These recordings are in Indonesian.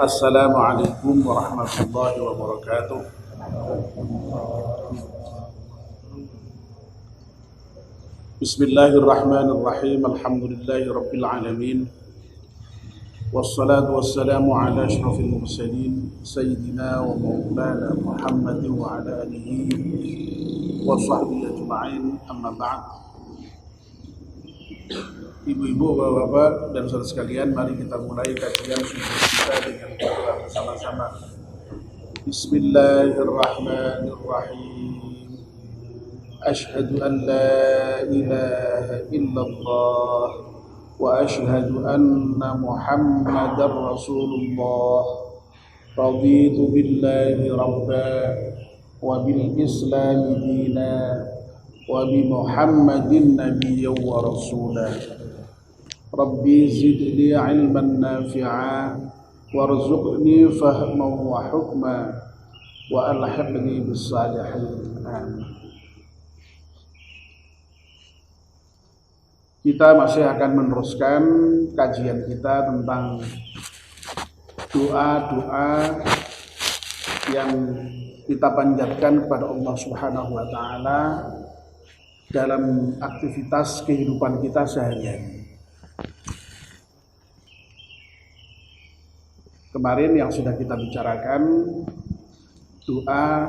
Assalamualaikum warahmatullahi wabarakatuh. Bismillahirrahmanirrahim. Alhamdulillahi rabbil alamin. Wassalatu wassalamu ala asyrafil mursalin sayyidina wa maulana Muhammadin wa ala alihi wa sahbihi ajma'in. Amma ba'd. Ibu-ibu, bapak-bapak, dan saudara sekalian, mari kita mulai kajian sunnah kita dengan berdoa bersama-sama. Bismillahirrahmanirrahim. Asyhadu an la ilaha illallah wa asyhadu anna Muhammadar Rasulullah. Raditu billahi rabba wa bil islami dina wa bi Muhammadin nabiyyan wa rasulah. Rabbi zidni ilman nafi'a warzuqni fahman wa hukma wa alhiqni bis salihin. Amin. Kita masih akan meneruskan kajian kita tentang doa-doa yang kita panjatkan kepada Allah Subhanahu wa taala dalam aktivitas kehidupan kita sehari-hari. Kemarin yang sudah kita bicarakan doa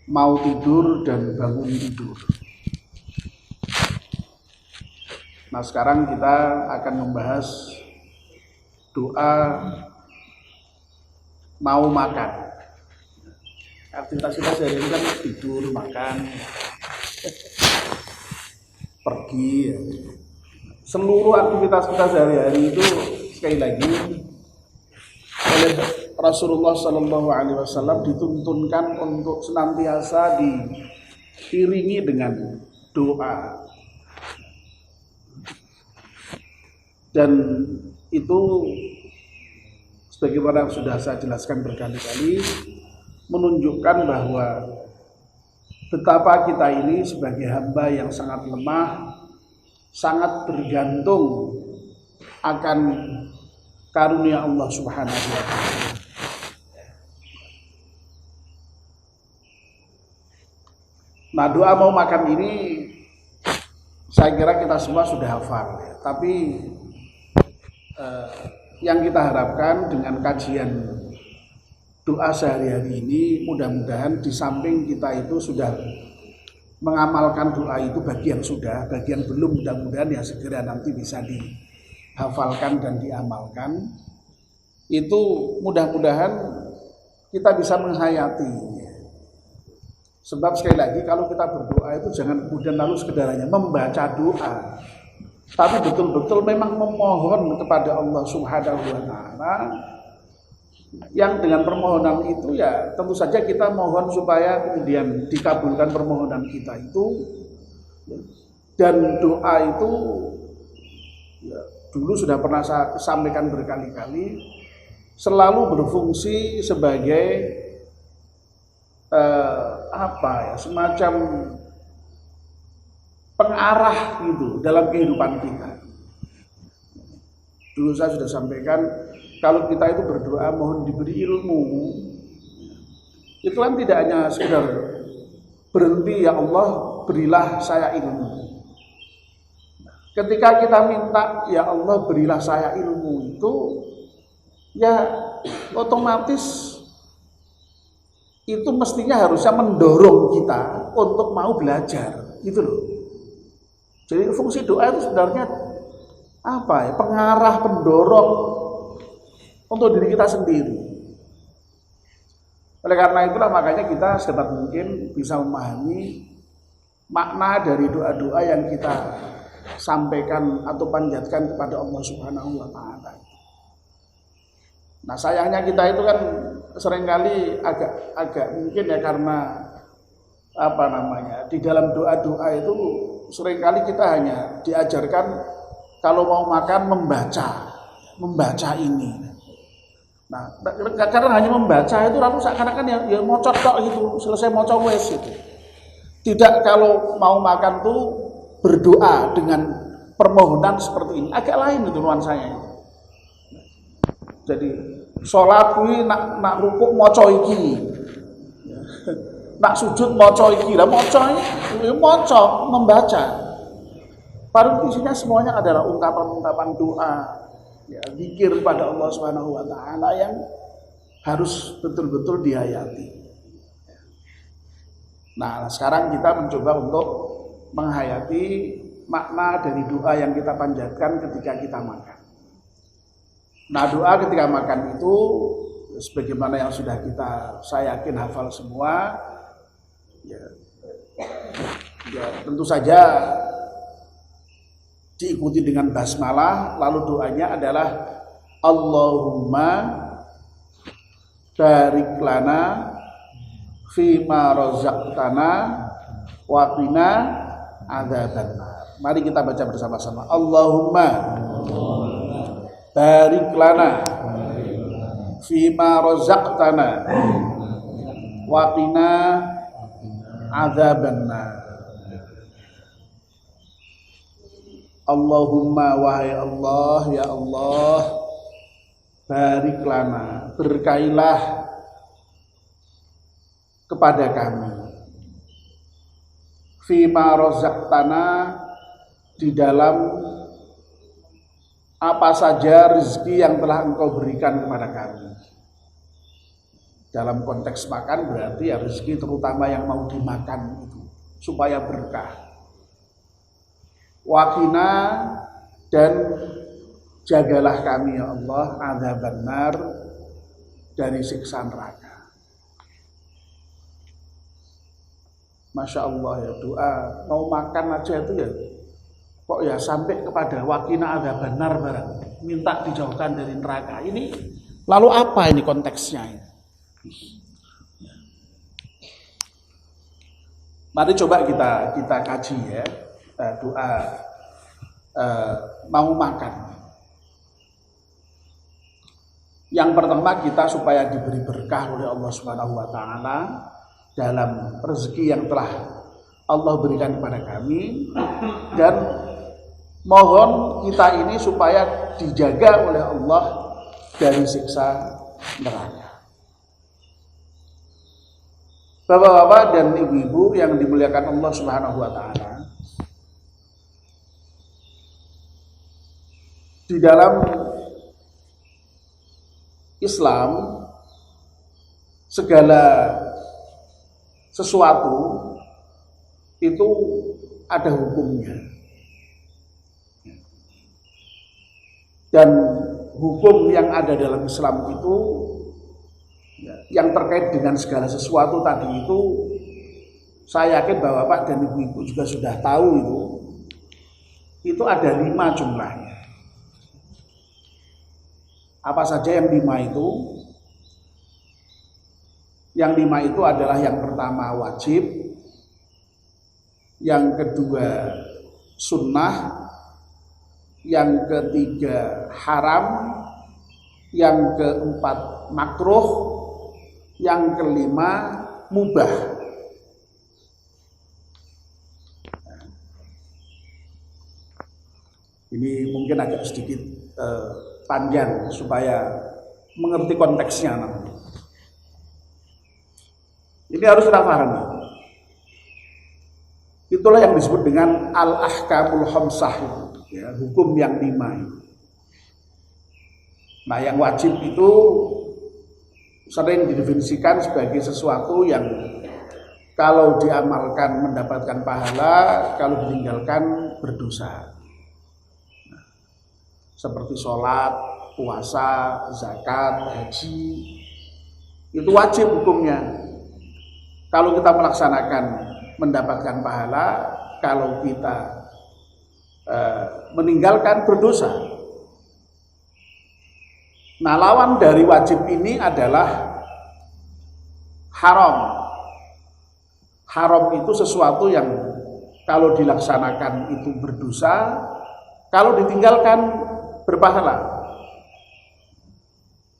mau tidur dan bangun tidur. Nah, sekarang kita akan membahas doa mau makan. Aktivitas kita sehari-hari kan tidur, makan, pergi. Seluruh aktivitas kita sehari-hari itu sekali lagi oleh Rasulullah SAW dituntunkan untuk senantiasa diiringi dengan doa. Dan itu sebagaimana sudah saya jelaskan berkali-kali menunjukkan bahwa betapa kita ini sebagai hamba yang sangat lemah, sangat bergantung akan karunia Allah Subhanahu wa taala. Nah, doa mau makan ini saya kira kita semua sudah hafal ya. Tapi yang kita harapkan dengan kajian doa sehari-hari ini, mudah-mudahan di samping kita itu sudah mengamalkan doa itu, bagian sudah, bagian belum, mudah-mudahan ya segera nanti bisa dihafalkan dan diamalkan. Itu mudah-mudahan kita bisa menghayati. Sebab sekali lagi kalau kita berdoa itu jangan kemudian lalu sekedar hanya membaca doa, tapi betul-betul memang memohon kepada Allah Subhanahu wa taala, yang dengan permohonan itu ya tentu saja kita mohon supaya kemudian dikabulkan permohonan kita itu. Dan doa itu ya, dulu sudah pernah saya sampaikan berkali-kali, selalu berfungsi sebagai semacam pengarah gitu dalam kehidupan kita. Dulu saya sudah sampaikan, kalau kita itu berdoa mohon diberi ilmu, itu kan tidak hanya sekedar berhenti, ya Allah berilah saya ilmu. Ketika kita minta ya Allah berilah saya ilmu itu, ya otomatis itu mestinya harusnya mendorong kita untuk mau belajar, gitu loh. Jadi fungsi doa itu sebenarnya apa ya? Pengarah, pendorong untuk diri kita sendiri. Oleh karena itulah makanya kita sedapat mungkin bisa memahami makna dari doa-doa yang kita sampaikan atau panjatkan kepada Allah Subhanahu wa taala. Nah, sayangnya kita itu kan seringkali agak mungkin ya karena di dalam doa-doa itu seringkali kita hanya diajarkan kalau mau makan membaca ini. Nah, karena hanya membaca itu lalu seakan-akan ya mocot tok gitu, selesai mocot wes itu. Tidak kalau mau makan tuh berdoa dengan permohonan seperti ini. Agak lain itu nuansanya. Jadi sholat kuwi nak rukuk maca iki. Nak sujud maca iki. Lah maca iki membaca. Paling isinya semuanya adalah ungkapan-ungkapan doa, ya, zikir pada Allah Subhanahu wa taala yang harus betul-betul dihayati. Nah, sekarang kita mencoba untuk menghayati makna dari doa yang kita panjatkan ketika kita makan. Nah, doa ketika makan itu sebagaimana yang sudah saya yakin hafal semua, ya tentu saja diikuti dengan basmalah, lalu doanya adalah Allahumma barik lana fima razaqtana wa qina adzabannar. Mari kita baca bersama-sama. Allahumma barik lana fima razaqtana wa qina adzabannar. Allahumma wahai Allah, ya Allah, barik lana, berkailah kepada kami fima razaqtana, di dalam apa saja rezeki yang telah Engkau berikan kepada kami. Dalam konteks makan berarti ya rezeki terutama yang mau dimakan itu supaya berkah. Wakina, dan jagalah kami ya Allah adzabannar, dari siksa neraka. Masya Allah ya, doa mau makan aja itu ya kok ya sampai kepada wakina adzabannar barang, minta dijauhkan dari neraka. Ini lalu apa ini konteksnya ini? Mari coba kita kaji ya. Doa mau makan. Yang pertama, kita supaya diberi berkah oleh Allah Subhanahu wa taala dalam rezeki yang telah Allah berikan kepada kami, dan mohon kita ini supaya dijaga oleh Allah dari siksa neraka. Bapak-bapak dan ibu-ibu yang dimuliakan Allah Subhanahu wa taala, di dalam Islam segala sesuatu itu ada hukumnya, dan hukum yang ada dalam Islam itu yang terkait dengan segala sesuatu tadi itu, saya yakin Bapak dan Ibu-ibu juga sudah tahu itu ada 5 jumlahnya. Apa saja yang 5 itu? Yang 5 itu adalah yang pertama wajib, yang kedua sunnah, yang ketiga haram, yang keempat makruh, yang kelima mubah. Ini mungkin agak sedikit panjang supaya mengerti konteksnya. Ini harus kita pahami. Itulah yang disebut dengan al-ahkamul khamsah, ya, hukum yang 5. Nah, yang wajib itu sering didefinisikan sebagai sesuatu yang kalau diamalkan mendapatkan pahala, kalau ditinggalkan berdosa. Seperti sholat, puasa, zakat, haji, itu wajib hukumnya. Kalau kita melaksanakan mendapatkan pahala, kalau kita meninggalkan berdosa. Nah, lawan dari wajib ini adalah haram. Haram itu sesuatu yang kalau dilaksanakan itu berdosa, kalau ditinggalkan berpahala.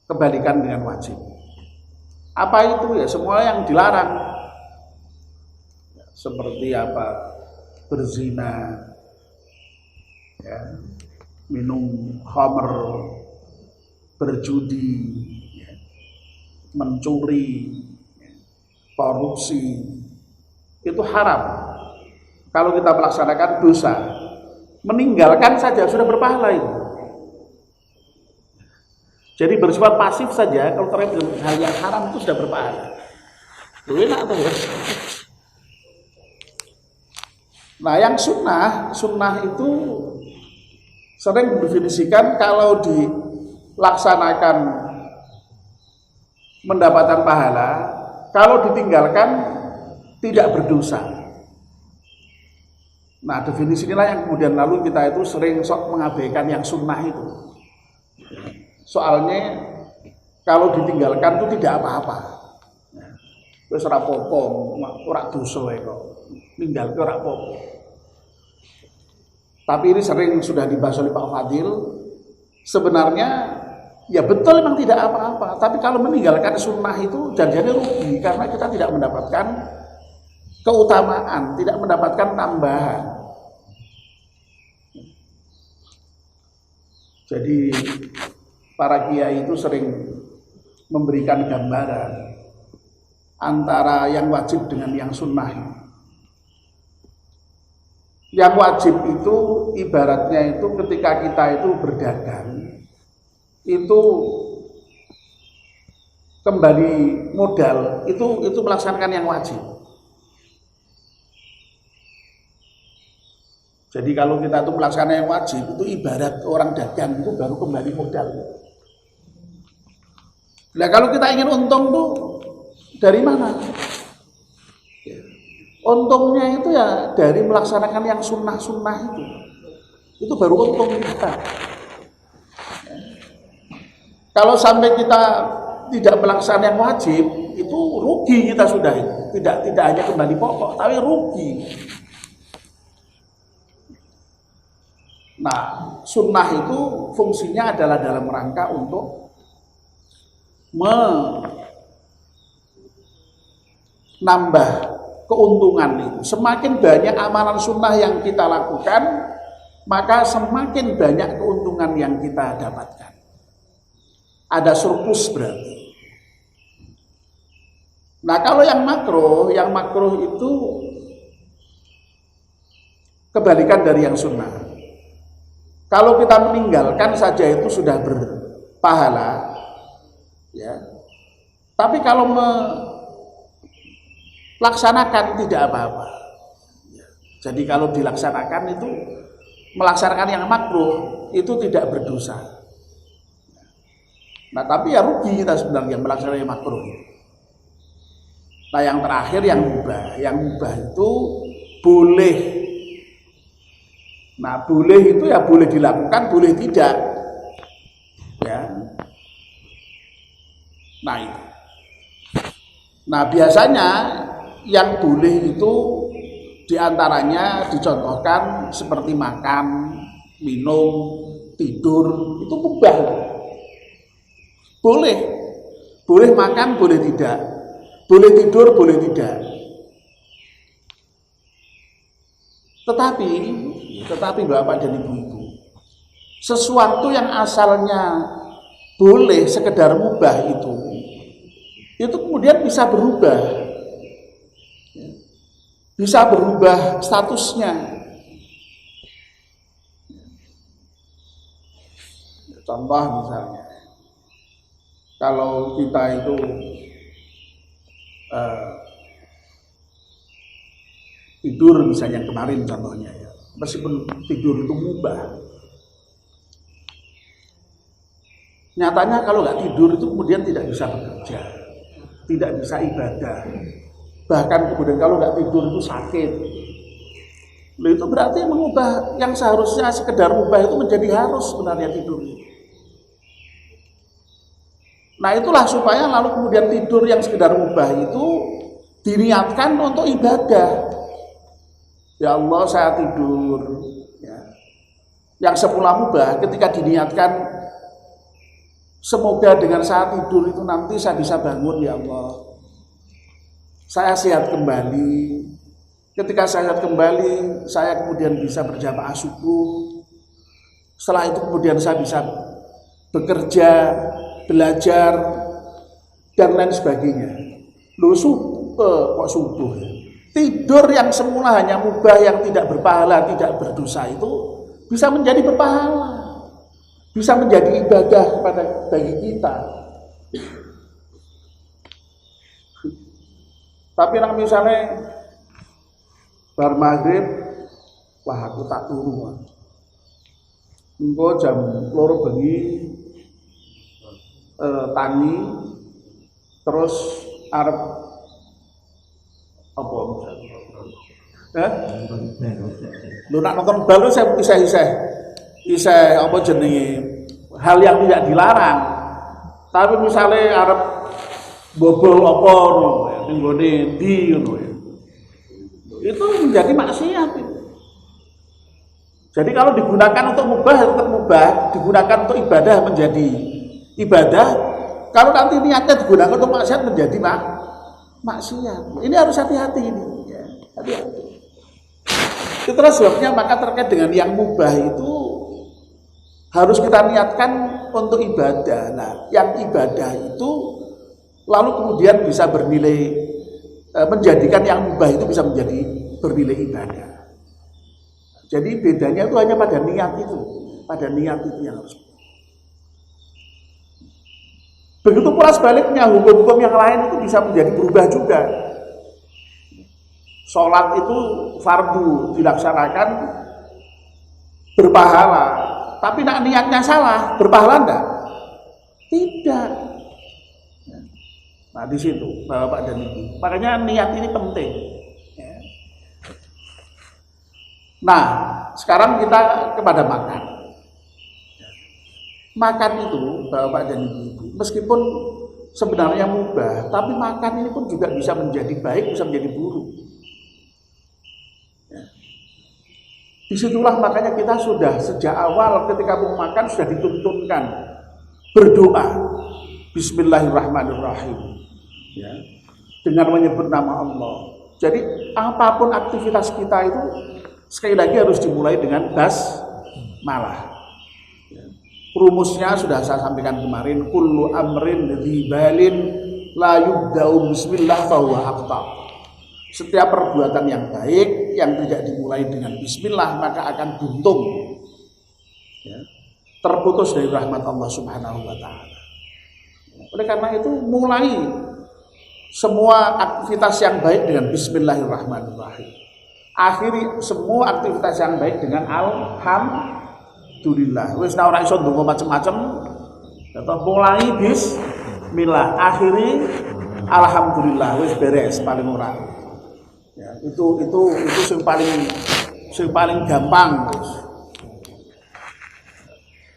Kebalikan dengan wajib. Apa itu? Ya semua yang dilarang. Seperti apa? Berzina, ya, minum khamr, berjudi, mencuri, korupsi, itu haram. Kalau kita melaksanakan dosa, meninggalkan saja sudah berpahala itu. Jadi bersifat pasif saja kalau terkait dengan hal yang haram itu sudah berpahala. Enak tuh ya. Nah yang sunnah itu sering didefinisikan kalau dilaksanakan mendapatkan pahala, kalau ditinggalkan tidak berdosa. Nah definisi inilah yang kemudian lalu kita itu sering sok mengabaikan yang sunnah itu. Soalnya kalau ditinggalkan itu tidak apa-apa. Wis ora apa-apa, ora dosa kok. Ninggalke ora apa-apa. Tapi ini sering sudah dibahas oleh Pak Fadil. Sebenarnya ya betul memang tidak apa-apa. Tapi kalau meninggalkan sunnah itu janjinya rugi karena kita tidak mendapatkan keutamaan, tidak mendapatkan tambahan. Jadi para kiai itu sering memberikan gambaran antara yang wajib dengan yang sunnah. Yang wajib itu ibaratnya itu ketika kita itu berdagang, itu kembali modal, itu melaksanakan yang wajib. Jadi kalau kita itu melaksanakan yang wajib, itu ibarat orang dagang itu baru kembali modal. Nah kalau kita ingin untung tuh dari mana? Untungnya itu ya dari melaksanakan yang sunnah-sunnah itu. Itu baru untung kita. Kalau sampai kita tidak melaksanakan yang wajib, itu rugi kita sudah itu. Tidak hanya kembali pokok, tapi rugi. Nah, sunnah itu fungsinya adalah dalam rangka untuk menambah keuntungan itu. Semakin banyak amalan sunnah yang kita lakukan, maka semakin banyak keuntungan yang kita dapatkan. Ada surplus berarti. Nah kalau yang makruh itu kebalikan dari yang sunnah. Kalau kita meninggalkan saja itu sudah berpahala, ya. Tapi kalau melaksanakan tidak apa-apa. Jadi kalau dilaksanakan itu melaksanakan yang makruh itu tidak berdosa. Nah tapi ya rugi kita sebenarnya melaksanakan yang makruh. Nah yang terakhir yang mubah itu boleh. Nah boleh itu ya boleh dilakukan, boleh tidak. Ya. Nah itu. Nah biasanya yang boleh itu diantaranya dicontohkan seperti makan, minum, tidur, itu mubah. Boleh makan, boleh tidak. Boleh tidur, boleh tidak. Tetapi Bapak dan Ibu-ibu, sesuatu yang asalnya boleh sekedar mubah itu kemudian bisa berubah statusnya. Contoh misalnya, kalau kita itu tidur misalnya kemarin contohnya ya, meskipun tidur itu mubah, nyatanya kalau nggak tidur itu kemudian tidak bisa bekerja, tidak bisa ibadah, bahkan kemudian kalau nggak tidur itu sakit. Lalu itu berarti mengubah yang seharusnya sekedar mubah itu menjadi harus sebenarnya tidur. Nah itulah supaya lalu kemudian tidur yang sekedar mubah itu diniatkan untuk ibadah. Ya Allah saya tidur ya. Yang semula mubah ketika diniatkan semoga dengan saat tidur itu nanti saya bisa bangun ya Allah, saya sehat kembali. Ketika saya sehat kembali saya kemudian bisa berjamaah subuh. Setelah itu kemudian saya bisa bekerja, belajar, dan lain sebagainya. Loh, kok subuh ya? Tidur yang semula hanya mubah, yang tidak berpahala, tidak berdosa itu bisa menjadi berpahala, bisa menjadi ibadah bagi kita. Tapi misalnya bar maghrib, wah aku tak turu. Engko jam 2 bengi tangi terus arep apa misalnya? Lu nak nonton bal saya iseh apa jenenge hal yang tidak dilarang. Tapi misalnya arep bobol apa ngono ning gone ndi ngono ya. Itu menjadi maksiat itu. Jadi kalau digunakan untuk mubah tetap mubah, digunakan untuk ibadah menjadi ibadah. Kalau nanti niatnya digunakan untuk maksiat menjadi maksiat. Ini harus hati-hati ini. Ya, hati-hati. Itulah sebabnya maka terkait dengan yang mubah itu harus kita niatkan untuk ibadah. Nah, yang ibadah itu lalu kemudian bisa bernilai, menjadikan yang mubah itu bisa menjadi bernilai ibadah. Jadi bedanya itu hanya pada niat itu yang harus. Begitu pula sebaliknya, hukum-hukum yang lain itu bisa menjadi berubah juga. Sholat itu fardu dilaksanakan berpahala, tapi nak niatnya salah, berpahala enggak? Tidak. Nah di situ Bapak dan Ibu. Makanya niat ini penting. Nah, sekarang kita kepada makan. Makan itu, Bapak dan Ibu, meskipun sebenarnya mubah, tapi makan ini pun juga bisa menjadi baik, bisa menjadi buruk. Disitulah makanya kita sudah sejak awal ketika mau makan sudah dituntunkan berdoa, Bismillahirrahmanirrahim, ya, dengan menyebut nama Allah. Jadi apapun aktivitas kita itu sekali lagi harus dimulai dengan basmalah. Rumusnya sudah saya sampaikan kemarin, kullu amrin dzibalin la yubda'u bismillah fahuwa aqta. Setiap perbuatan yang baik yang tidak dimulai dengan bismillah maka akan buntung, ya, terputus dari rahmat Allah Subhanahu wa taala. Oleh karena itu mulai semua aktivitas yang baik dengan bismillahirrahmanirrahim. Akhiri semua aktivitas yang baik dengan alhamdulillah. Wis ora iso ndonga macam-macam. Tetep mulai bismillah, akhiri alhamdulillah, wis beres paling ora. Ya, itu sing paling gampang.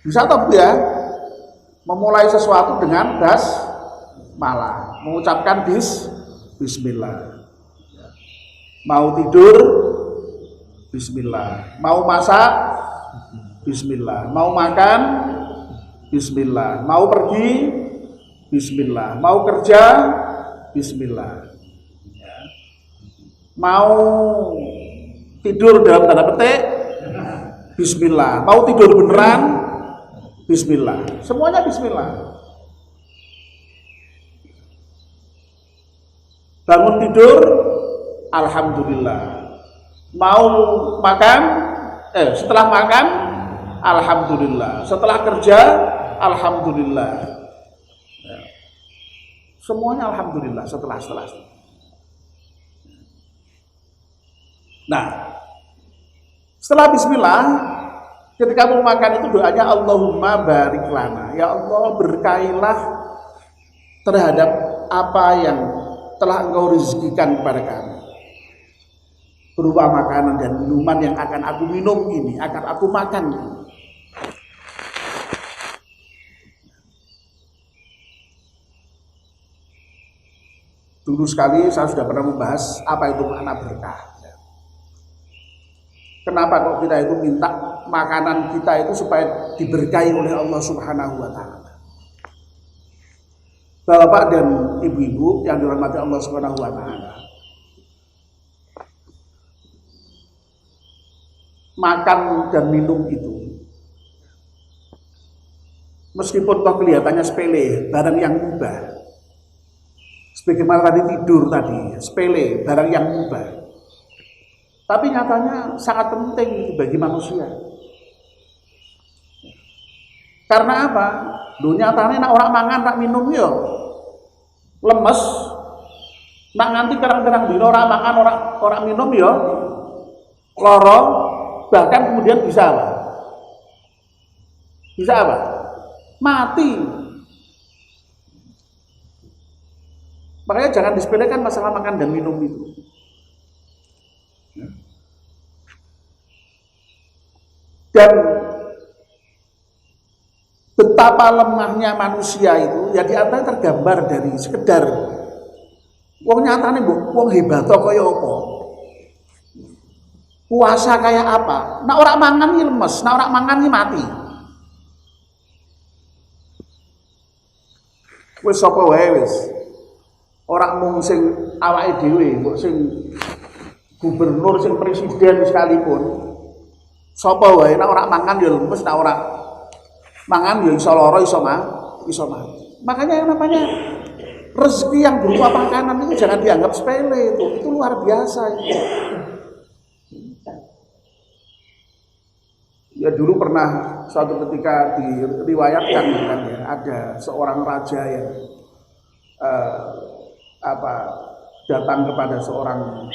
Bisa toh ya? Memulai sesuatu dengan basmalah, mengucapkan bismillah. Mau tidur, bismillah. Mau masak, bismillah. Mau makan, bismillah. Mau pergi, bismillah. Mau kerja, bismillah. Ya. Mau tidur dalam tanda petik, bismillah. Mau tidur beneran, bismillah. Semuanya bismillah. Bangun tidur, alhamdulillah. Mau makan, setelah makan, alhamdulillah. Setelah kerja, alhamdulillah. Ya. Semuanya alhamdulillah setelah. Nah, setelah bismillah, ketika mau makan itu doanya Allahumma barik lana. Ya Allah, berkailah terhadap apa yang telah Engkau rezekikan kepada kami, berupa makanan dan minuman yang akan aku minum ini, akan aku makan ini. Dulu sekali saya sudah pernah membahas apa itu makna berkah. Kenapa kok kita itu minta makanan kita itu supaya diberkahi oleh Allah Subhanahu wa taala. Bapak dan ibu-ibu yang dirahmati Allah Subhanahu wa taala. Makan dan minum itu Meskipun toh kelihatannya sepele, barang yang mubah. Sebagaimana tadi tidur tadi, sepele, barang yang mubah. Tapi nyatanya sangat penting bagi manusia. Karena apa? Nyatanya nak orang mangan, nak minum yo lemes. Nak nganti terang-terang dino orang mangan, orang minum yo loro, bahkan kemudian bisa apa? Bisa apa? Mati. Makanya jangan disepelekan masalah makan dan minum itu. Dan betapa lemahnya manusia itu ya di antara tergambar dari sekedar wong nyatane mbok wong hebat kaya apa. Puasa kayak apa? Nah orang mangan ini lemes, nah orang mangan ini mati. Wis sapa wae wis. Ora mung sing awake dhewe, mbok sing gubernur, sing presiden sekalipun. Sapa wae nek ora mangan ya lemes, nek ora mangan ya iso lara, iso mati. Makanya yang namanya rezeki yang berupa makanan itu jangan dianggap sepele itu luar biasa itu. Ya dulu pernah suatu ketika diriwayatkan kan ya, ada seorang raja yang datang kepada seorang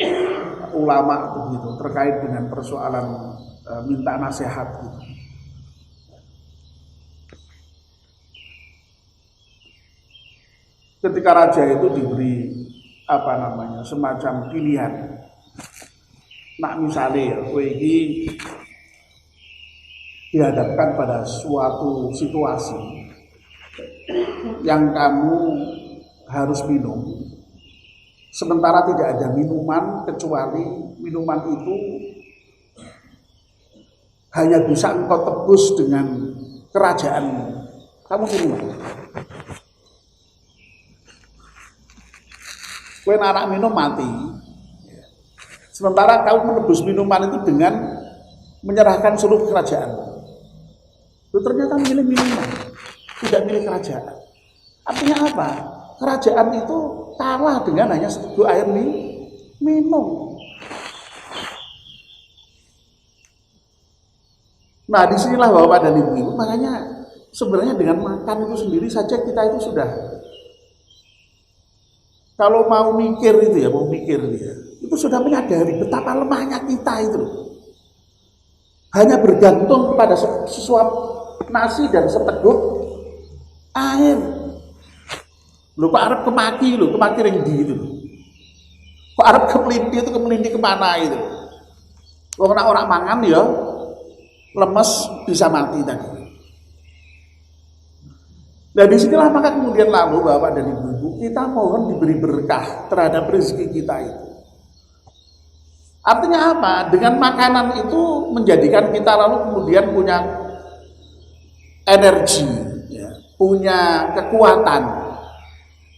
ulama begitu terkait dengan persoalan minta nasihat gitu. Ketika raja itu diberi semacam pilihan. Nak misalnya kowe iki dihadapkan pada suatu situasi yang kamu harus minum, sementara tidak ada minuman kecuali minuman itu hanya bisa engkau tebus dengan kerajaanmu. Kamu minum. Kowe anak minum mati. Sementara kamu menebus minuman itu dengan menyerahkan seluruh kerajaan. Itu ternyata milih minuman, tidak milih kerajaan. Artinya apa? Kerajaan itu kalah dengan hanya seteguk air minum. Nah, disinilah Bapak dan Ibu, makanya sebenarnya dengan makan itu sendiri saja kita itu sudah, kalau mau mikir itu ya, itu sudah menyadari betapa lemahnya kita itu. Hanya bergantung kepada sesuap nasi dan seteguk air. Lho kok arep kemaki ring ndi itu. Kok arep kemelinti kemana itu. Wong nek ora mangan ya lemes bisa mati tadi. Nah disinilah maka kemudian lalu Bapak dan Ibu kita mohon diberi berkah terhadap rezeki kita itu. Artinya apa? Dengan makanan itu menjadikan kita lalu kemudian punya energi, ya, punya kekuatan.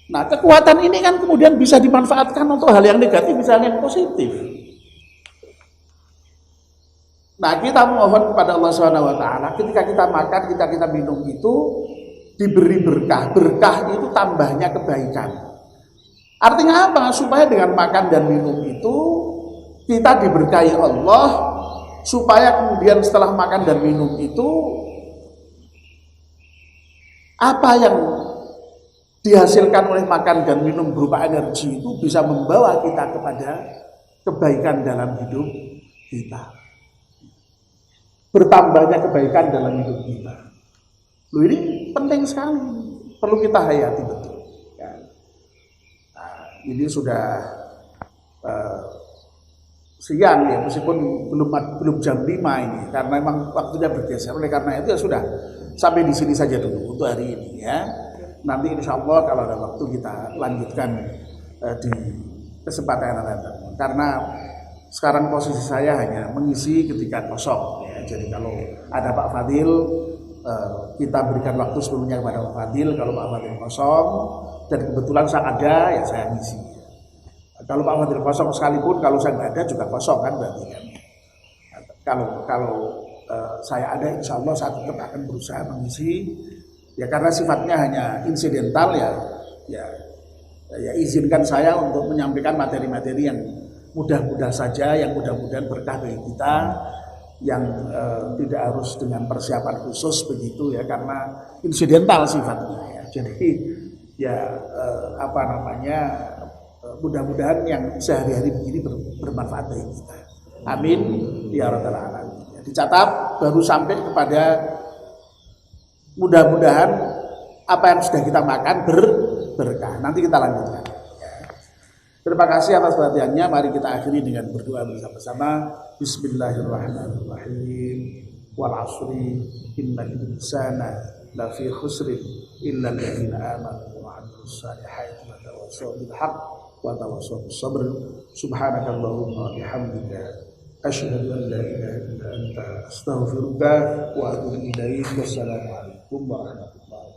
Nah, kekuatan ini kan kemudian bisa dimanfaatkan untuk hal yang negatif, misalnya yang positif. Nah, kita mohon kepada Allah SWT ketika kita makan, kita minum itu diberi berkah. Berkah itu tambahnya kebaikan. Artinya apa? Supaya dengan makan dan minum itu kita diberkahi Allah, supaya kemudian setelah makan dan minum itu apa yang dihasilkan oleh makan dan minum berupa energi itu bisa membawa kita kepada kebaikan dalam hidup kita. Bertambahnya kebaikan dalam hidup kita. Loh, ini penting sekali, perlu kita hayati betul. Ya. Nah, ini sudah siang ya, meskipun belum jam 5 ini, karena memang waktunya bergeser. Oleh karena itu ya sudah sampai di sini saja dulu untuk hari ini ya. Nanti insya Allah kalau ada waktu kita lanjutkan di kesempatan yang lain. Karena sekarang posisi saya hanya mengisi ketika kosong ya. Jadi kalau ada Pak Fadil, kita berikan waktu sebelumnya kepada Pak Fadil. Kalau Pak Fadil kosong dan kebetulan saya ada, ya saya ngisi. Kalau Pak Fadil kosong sekalipun, kalau saya nggak ada juga kosong kan berarti kan. Kalau saya ada, insya Allah saya tetap akan berusaha mengisi Ya karena sifatnya hanya insidental ya izinkan saya untuk menyampaikan materi-materi yang mudah-mudah saja, yang mudah-mudahan berkah bagi kita, yang tidak harus dengan persiapan khusus begitu ya, karena insidental sifatnya ya. Jadi mudah-mudahan yang sehari-hari begini bermanfaat bagi kita. Amin ya rabbal alamin. Dicatat baru sampai kepada mudah-mudahan apa yang sudah kita makan berkah. Nanti kita lanjutkan. Terima kasih atas perhatiannya. Mari kita akhiri dengan berdoa bersama-sama. Bismillahirrahmanirrahim. Wal 'ashri innal insana lafi khusrin illa alladziina aamanu wa 'amilus shaalihati wa tawassaw bil haqq wa tawassaw bis sabr. Subhanakallahumma wa bihamdika asyhadu an la ilaha illa anta astaghfiruka wa atubu ilaik. Wassalamu alaikum warahmatullahi wabarakatuh.